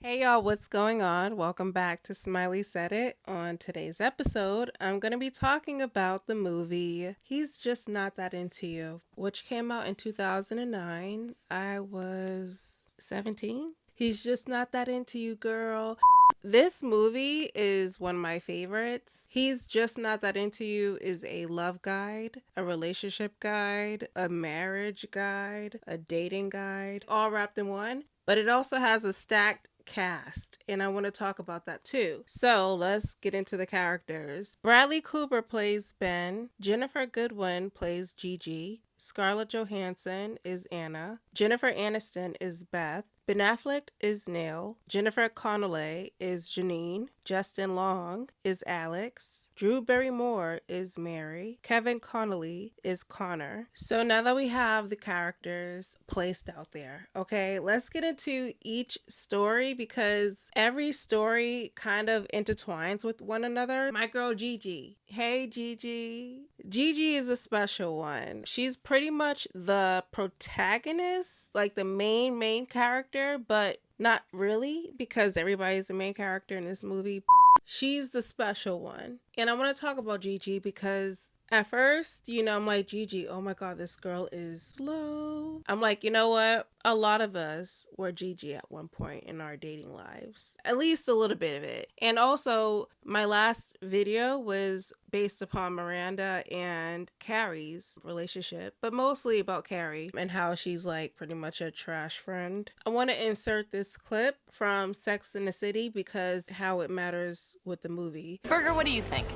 Hey y'all, what's going on? Welcome back to Smiley Said It. On today's episode, I'm going to be talking about the movie He's Just Not That Into You, which came out in 2009. I was 17. He's Just Not That Into You, girl. This movie is one of my favorites. He's Just Not That Into You is a love guide, a relationship guide, a marriage guide, a dating guide, all wrapped in one. But it also has a stacked cast, and I want to talk about that too. So let's get into the characters. Bradley Cooper plays Ben, Jennifer Goodwin plays Gigi, Scarlett Johansson is Anna, Jennifer Aniston is Beth, Ben Affleck is Neil, Jennifer Connelly is Janine, Justin Long is Alex, Drew Barrymore is Mary, Kevin Connolly is Connor. So now that we have the characters placed out there, okay, let's get into each story because every story kind of intertwines with one another. My girl Gigi. Hey Gigi. Gigi is a special one. She's pretty much the protagonist, like the main character, but not really because everybody's the main character in this movie. She's the special one. And I want to talk about Gigi because at first, I'm like, Gigi, oh my God, this girl is slow. I'm like, you know what? A lot of us were Gigi at one point in our dating lives, at least a little bit of it. And also, my last video was based upon Miranda and Carrie's relationship, but mostly about Carrie and how she's like pretty much a trash friend. I want to insert this clip from Sex and the City because how it matters with the movie. Burger, what do you think?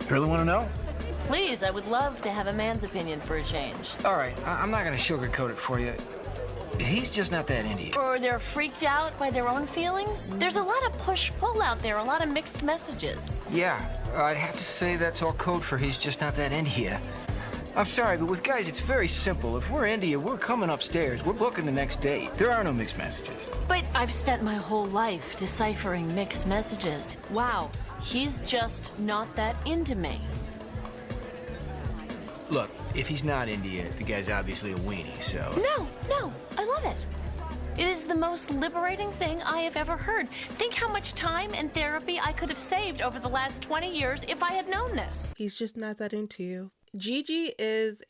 Really want to know? Please, I would love to have a man's opinion for a change. All right, I'm not going to sugarcoat it for you. He's just not that into you. Or they're freaked out by their own feelings? There's a lot of push-pull out there, a lot of mixed messages. Yeah, I'd have to say that's all code for he's just not that into you. I'm sorry, but with guys, it's very simple. If we're into you, we're coming upstairs. We're booking the next date. There are no mixed messages. But I've spent my whole life deciphering mixed messages. Wow, he's just not that into me. Look, if he's not into you, the guy's obviously a weenie, so... No, I love it. It is the most liberating thing I have ever heard. Think how much time and therapy I could have saved over the last 20 years if I had known this. He's just not that into you. Gigi is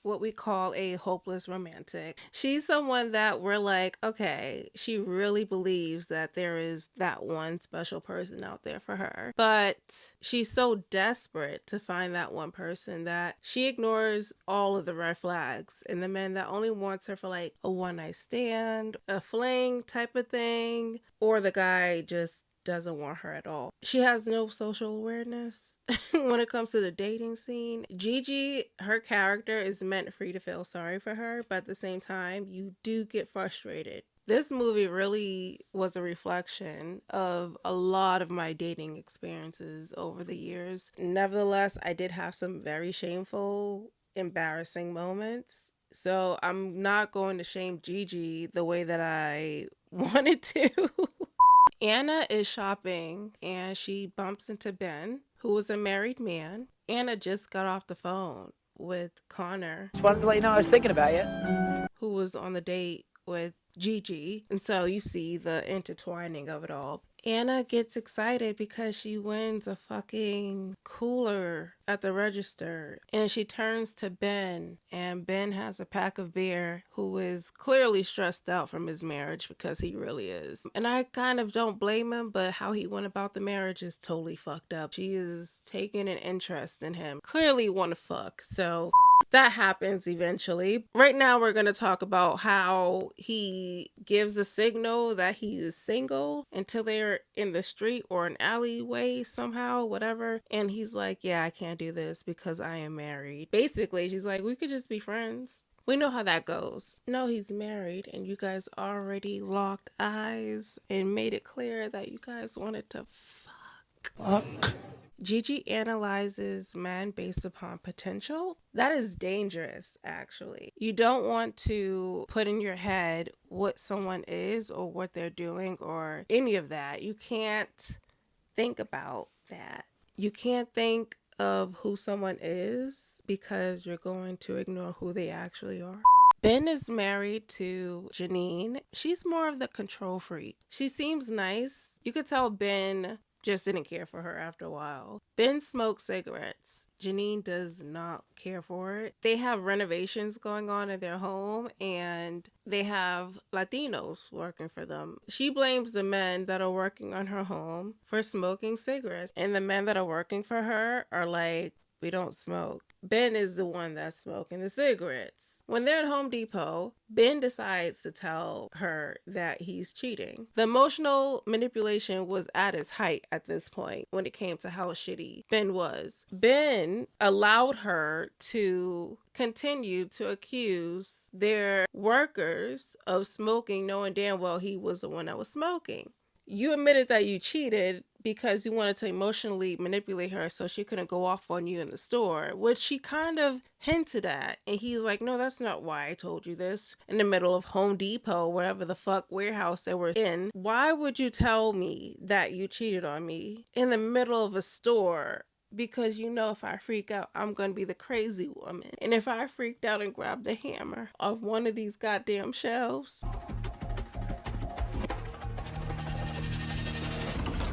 what we call a hopeless romantic. She's someone that we're like, okay, she really believes that there is that one special person out there for her. But she's so desperate to find that one person that she ignores all of the red flags and the men that only wants her for like a one night stand, a fling type of thing, or the guy just doesn't want her at all. She has no social awareness when it comes to the dating scene. Gigi, her character is meant for you to feel sorry for her, but at the same time, you do get frustrated. This movie really was a reflection of a lot of my dating experiences over the years. Nevertheless, I did have some very shameful, embarrassing moments. So I'm not going to shame Gigi the way that I wanted to. Anna is shopping and she bumps into Ben, who is a married man. Anna just got off the phone with Connor. Just wanted to let you know I was thinking about you. Who was on the date with Gigi. And so you see the intertwining of it all. Anna gets excited because she wins a fucking cooler at the register. And she turns to Ben, and Ben has a pack of beer, who is clearly stressed out from his marriage because he really is. And I kind of don't blame him, but how he went about the marriage is totally fucked up. She is taking an interest in him. Clearly want to fuck. So that happens eventually. Right now we're going to talk about how he gives a signal that he is single until they're in the street or an alleyway somehow, whatever. And he's like, yeah, I can't do this because I am married. Basically, she's like, we could just be friends. We know how that goes. No, he's married and you guys already locked eyes and made it clear that you guys wanted to fuck. Gigi analyzes men based upon potential. That is dangerous, actually. You don't want to put in your head what someone is or what they're doing or any of that. You can't think about that. You can't think of who someone is because you're going to ignore who they actually are. Ben is married to Janine. She's more of the control freak. She seems nice. You could tell Ben just didn't care for her after a while. Ben smokes cigarettes. Janine does not care for it. They have renovations going on in their home and they have Latinos working for them. She blames the men that are working on her home for smoking cigarettes, and the men that are working for her are like, we don't smoke. Ben is the one that's smoking the cigarettes. When they're at Home Depot, Ben decides to tell her that he's cheating. The emotional manipulation was at its height at this point when it came to how shitty Ben was. Ben allowed her to continue to accuse their workers of smoking, knowing damn well he was the one that was smoking. You admitted that you cheated because you wanted to emotionally manipulate her so she couldn't go off on you in the store, which she kind of hinted at. And he's like, no, that's not why I told you this. In the middle of Home Depot, whatever the fuck warehouse they were in, why would you tell me that you cheated on me in the middle of a store? Because you know if I freak out, I'm going to be the crazy woman. And if I freaked out and grabbed a hammer off one of these goddamn shelves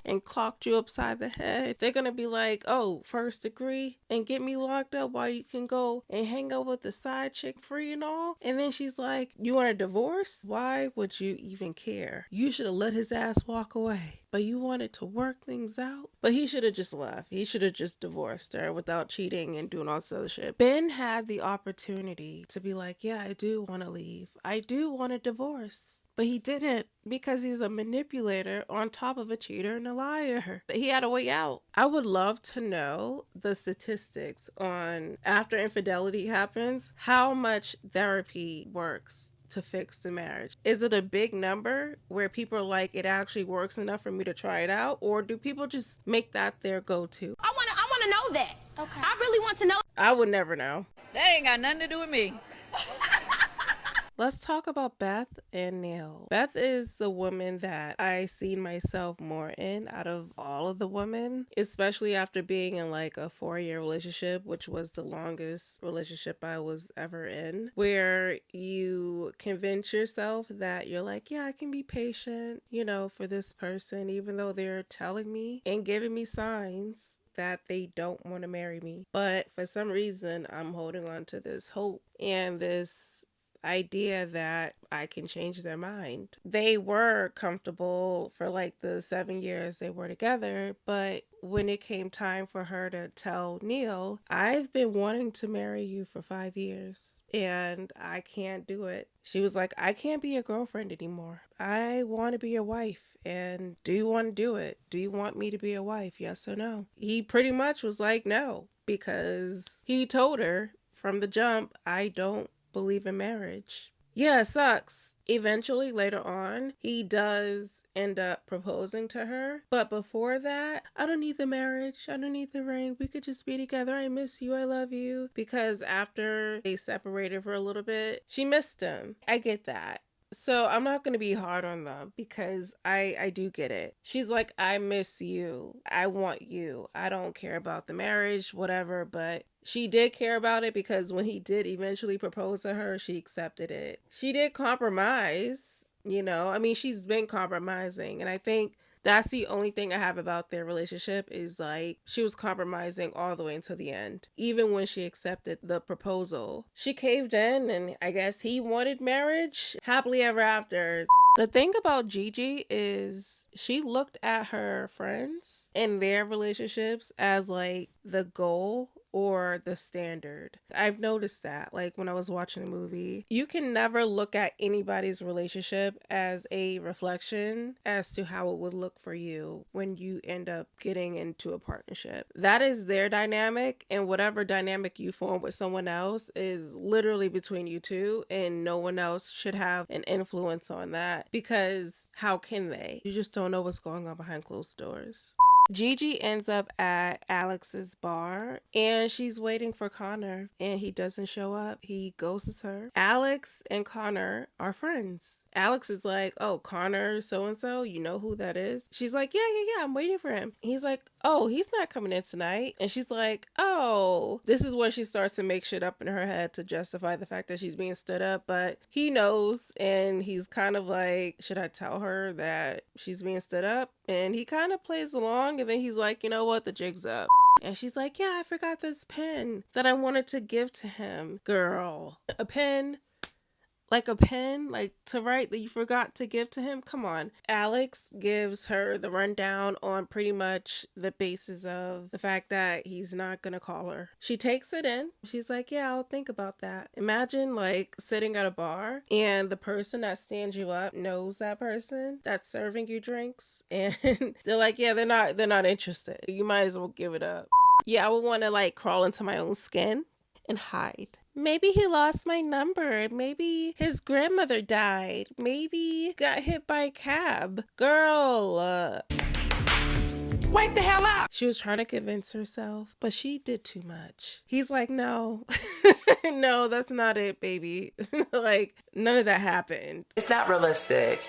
and clocked you upside the head, they're gonna be like, oh, first degree, and get me locked up while you can go and hang out with the side chick free and all. And then she's like, you want a divorce? Why would you even care? You should have let his ass walk away. But you wanted to work things out. But he should have just left. He should have just divorced her without cheating and doing all this other shit. Ben had the opportunity to be like, yeah, I do want to leave. I do want a divorce. But he didn't, because he's a manipulator on top of a cheater and a liar. He had a way out. I would love to know the statistics on after infidelity happens, how much therapy works to fix the marriage. Is it a big number where people are like, it actually works enough for me to try it out? Or do people just make that their go-to? I wanna know that. Okay. I really want to know. I would never know. That ain't got nothing to do with me. Let's talk about Beth and Neil. Beth is the woman that I seen myself more in out of all of the women, especially after being in like a 4-year relationship, which was the longest relationship I was ever in, where you convince yourself that you're like, yeah, I can be patient, for this person, even though they're telling me and giving me signs that they don't want to marry me. But for some reason, I'm holding on to this hope and this idea that I can change their mind. They were comfortable for like the 7 years they were together, but when it came time for her to tell Neil, I've been wanting to marry you for 5 years and I can't do it. She was like, I can't be your girlfriend anymore. I want to be your wife. And do you want to do it? Do you want me to be your wife? Yes or no? He pretty much was like, no, because he told her from the jump, I don't believe in marriage. Yeah, it sucks. Eventually, later on, he does end up proposing to her. But before that, I don't need the marriage. I don't need the ring. We could just be together. I miss you. I love you. Because after they separated for a little bit, she missed him. I get that. So I'm not going to be hard on them because I do get it. She's like, I miss you. I want you. I don't care about the marriage, whatever, but she did care about it because when he did eventually propose to her, she accepted it. She did compromise, she's been compromising. And I think that's the only thing I have about their relationship is like she was compromising all the way until the end. Even when she accepted the proposal, she caved in and I guess he wanted marriage. Happily ever after. The thing about Gigi is she looked at her friends and their relationships as like the goal or the standard. I've noticed that, like when I was watching the movie, you can never look at anybody's relationship as a reflection as to how it would look for you when you end up getting into a partnership. That is their dynamic, and whatever dynamic you form with someone else is literally between you two, and no one else should have an influence on that because how can they? You just don't know what's going on behind closed doors. Gigi ends up at Alex's bar and she's waiting for Connor and he doesn't show up. He ghosts her. Alex and Connor are friends. Alex is like, oh, Connor so-and-so, you know who that is? She's like, yeah, I'm waiting for him. He's like, oh, he's not coming in tonight. And she's like, oh, this is where she starts to make shit up in her head to justify the fact that she's being stood up. But he knows, and he's kind of like, should I tell her that she's being stood up? And he kind of plays along, and then he's like, you know what, the jig's up. And she's like, yeah, I forgot this pen that I wanted to give to him. Girl, a pen? Like a pen, like to write that you forgot to give to him? Come on. Alex gives her the rundown on pretty much the basis of the fact that he's not gonna call her. She takes it in. She's like, yeah, I'll think about that. Imagine like sitting at a bar and the person that stands you up knows that person that's serving you drinks, and they're like, yeah, they're not interested. You might as well give it up. Yeah, I would want to like crawl into my own skin and hide. Maybe he lost my number. Maybe his grandmother died. Maybe got hit by a cab. Girl, wake the hell up. She was trying to convince herself, but she did too much. He's like, no, no, that's not it, baby. Like, none of that happened. It's not realistic.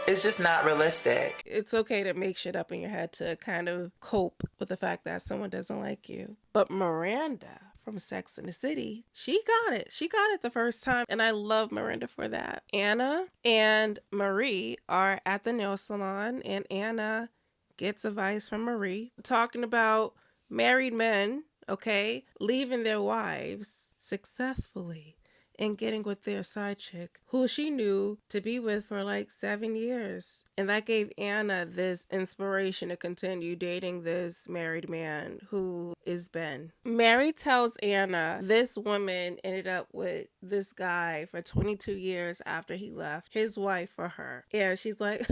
It's just not realistic. It's okay to make shit up in your head to kind of cope with the fact that someone doesn't like you. But Miranda from Sex and the City, she got it. She got it the first time, and I love Miranda for that. Anna and Marie are at the nail salon, and Anna gets advice from Marie talking about married men, okay, leaving their wives successfully and getting with their side chick, who she knew to be with for like 7 years. And that gave Anna this inspiration to continue dating this married man who is Ben. Mary tells Anna this woman ended up with this guy for 22 years after he left his wife for her. And she's like,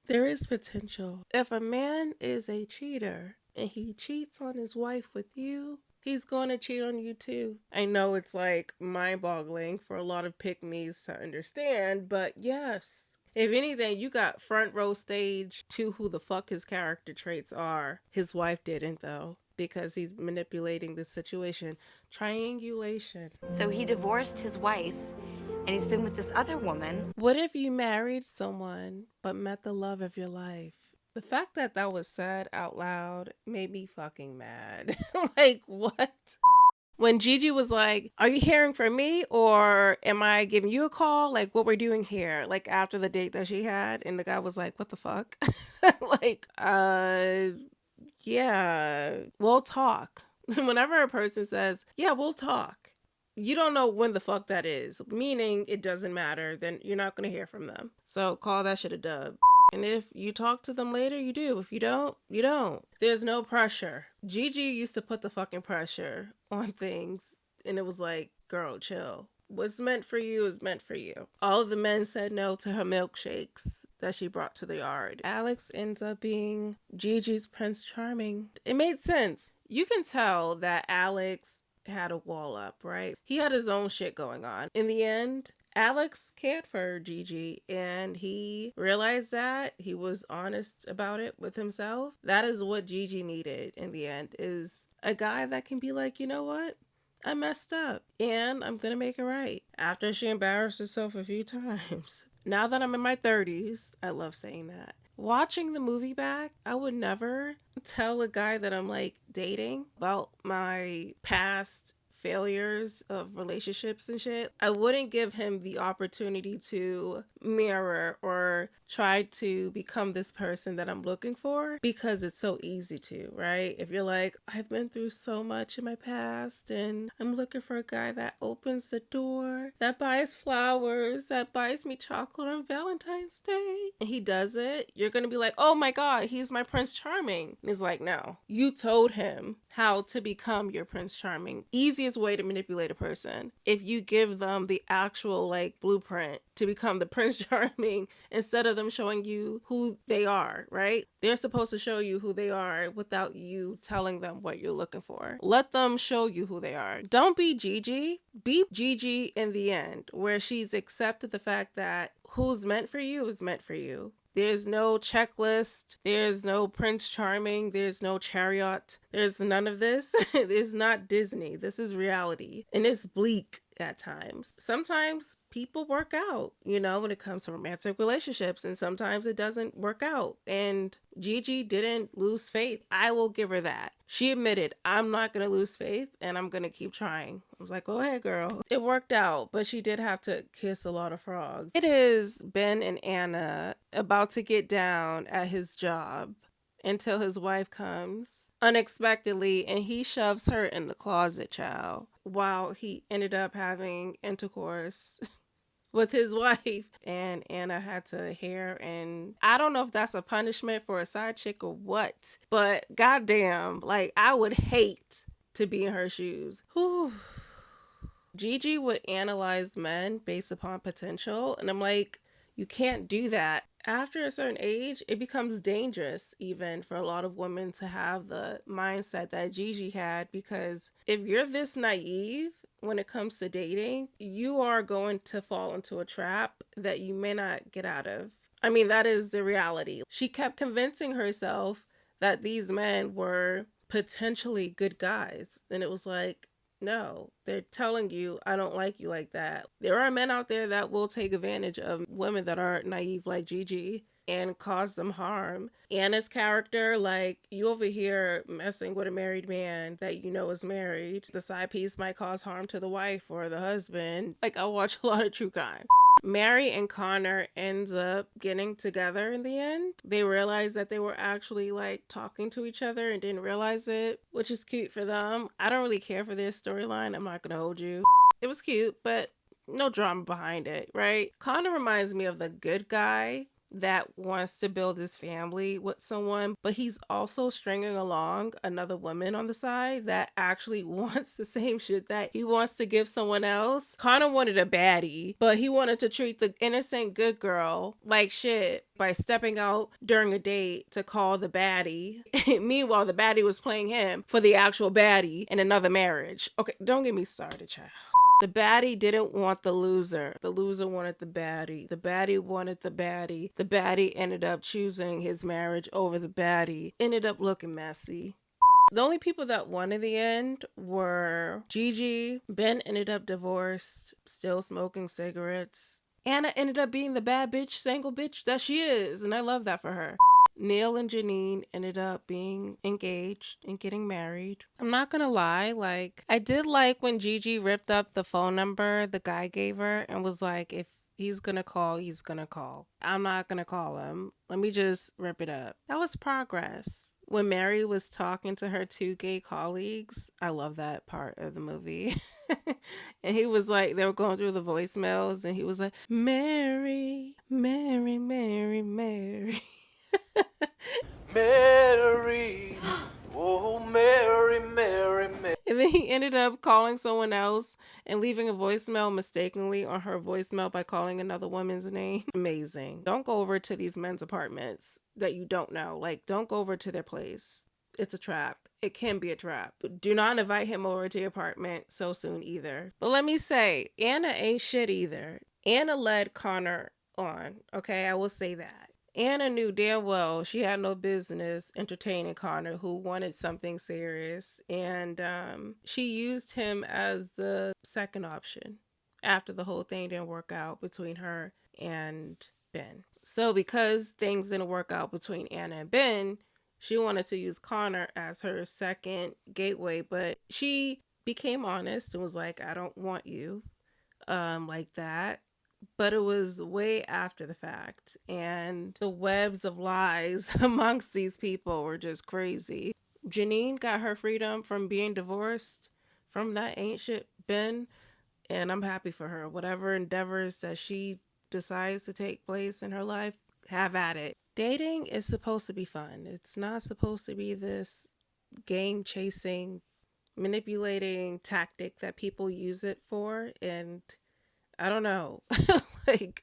there is potential. If a man is a cheater and he cheats on his wife with you, he's going to cheat on you too. I know it's like mind-boggling for a lot of pick-me's to understand, but yes. If anything, you got front row stage to who the fuck his character traits are. His wife didn't though, because he's manipulating the situation. Triangulation. So he divorced his wife, and he's been with this other woman. What if you married someone but met the love of your life? The fact that that was said out loud made me fucking mad. Like, what? When Gigi was like, are you hearing from me or am I giving you a call? Like, what we're doing here? Like, after the date that she had. And the guy was like, what the fuck? Like, yeah, we'll talk. Whenever a person says, yeah, we'll talk, you don't know when the fuck that is. Meaning it doesn't matter. Then you're not going to hear from them. So call that shit a dub. And if you talk to them later, you do. If you don't, you don't. There's no pressure. Gigi used to put the fucking pressure on things. And it was like, girl, chill. What's meant for you is meant for you. All of the men said no to her milkshakes that she brought to the yard. Alex ends up being Gigi's Prince Charming. It made sense. You can tell that Alex had a wall up, right? He had his own shit going on. In the end, Alex cared for Gigi and he realized that. He was honest about it with himself. That is what Gigi needed in the end, is a guy that can be like, you know what? I messed up and I'm gonna make it right. After she embarrassed herself a few times. Now that I'm in my 30s, I love saying that. Watching the movie back, I would never tell a guy that I'm like dating about my past failures of relationships and shit. I wouldn't give him the opportunity to mirror or try to become this person that I'm looking for, because it's so easy to, right? If you're like, I've been through so much in my past and I'm looking for a guy that opens the door, that buys flowers, that buys me chocolate on Valentine's Day, and he does it, you're gonna be like, oh my god, he's my Prince Charming. And he's like, no, you told him how to become your Prince Charming. Easiest way to manipulate a person, if you give them the actual like blueprint to become the Prince Charming, instead of them showing you who they are, right? They're supposed to show you who they are without you telling them what you're looking for. Let them show you who they are. Don't be Gigi. Be Gigi in the end, where she's accepted the fact that who's meant for you is meant for you. There's no checklist. There's no Prince Charming. There's no chariot. There's none of this. It's not Disney. This is reality. And it's bleak at times. Sometimes people work out, when it comes to romantic relationships, and sometimes it doesn't work out. And Gigi didn't lose faith. I will give her that. She admitted, I'm not going to lose faith and I'm going to keep trying. I was like, go ahead, girl. It worked out, but she did have to kiss a lot of frogs. It is Ben and Anna about to get down at his job until his wife comes unexpectedly and he shoves her in the closet, child, while he ended up having intercourse with his wife, and Anna had to hear, and I don't know if that's a punishment for a side chick or what, but goddamn, like, I would hate to be in her shoes. Whew. Gigi would analyze men based upon potential, and I'm like, you can't do that. After a certain age, it becomes dangerous even for a lot of women to have the mindset that Gigi had, because if you're this naive when it comes to dating, you are going to fall into a trap that you may not get out of. I mean, that is the reality. She kept convincing herself that these men were potentially good guys, and it was like, no, they're telling you, I don't like you like that. There are men out there that will take advantage of women that are naive like Gigi and cause them harm. Anna's character, like, you over here messing with a married man that you know is married. The side piece might cause harm to the wife or the husband. Like, I watch a lot of true crime. Mary and Connor ends up getting together in the end. They realized that they were actually like talking to each other and didn't realize it, which is cute for them. I don't really care for their storyline. I'm not gonna hold you. It was cute, but no drama behind it, right? Connor reminds me of the good guy that wants to build his family with someone, but he's also stringing along another woman on the side that actually wants the same shit that he wants to give someone else. Connor wanted a baddie, but he wanted to treat the innocent good girl like shit by stepping out during a date to call the baddie. Meanwhile, the baddie was playing him for the actual baddie in another marriage. Okay, don't get me started, child. The baddie didn't want the loser. The loser wanted the baddie. The baddie wanted the baddie. The baddie ended up choosing his marriage over the baddie. Ended up looking messy. The only people that won in the end were Gigi. Ben ended up divorced, still smoking cigarettes. Anna ended up being the bad bitch, single bitch that she is, and I love that for her. Neil and Janine ended up being engaged and getting married. I'm not gonna lie, like, I did like when Gigi ripped up the phone number the guy gave her and was like, if he's gonna call, he's gonna call. I'm not gonna call him. Let me just rip it up. That was progress. When Mary was talking to her two gay colleagues, I love that part of the movie. And he was like, they were going through the voicemails and he was like, Mary, Mary, Mary, Mary. Mary, oh Mary, Mary, Mary. And then he ended up calling someone else and leaving a voicemail mistakenly on her voicemail by calling another woman's name. Amazing. Don't go over to these men's apartments that you don't know. Like, don't go over to their place. It's a trap. It can be a trap. But do not invite him over to your apartment so soon either. But let me say, Anna ain't shit either. Anna led Connor on. Okay, I will say that. Anna knew damn well she had no business entertaining Connor, who wanted something serious, and she used him as the second option after the whole thing didn't work out between her and Ben. So because things didn't work out between Anna and Ben, she wanted to use Connor as her second gateway, but she became honest and was like, I don't want you like that. But it was way after the fact, and the webs of lies amongst these people were just crazy. Janine got her freedom from being divorced from that ain't shit Ben, and I'm happy for her. Whatever endeavors that she decides to take place in her life, have at it. Dating is supposed to be fun. It's not supposed to be this game chasing, manipulating tactic that people use it for, and I don't know. Like,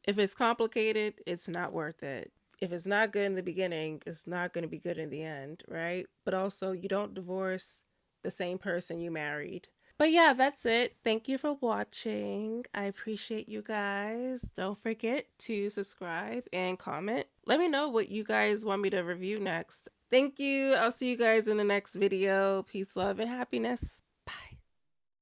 if it's complicated, it's not worth it. If it's not good in the beginning, it's not going to be good in the end, right? But also, you don't divorce the same person you married. But yeah, that's it. Thank you for watching. I appreciate you guys. Don't forget to subscribe and comment. Let me know what you guys want me to review next. Thank you. I'll see you guys in the next video. Peace, love, and happiness. Bye.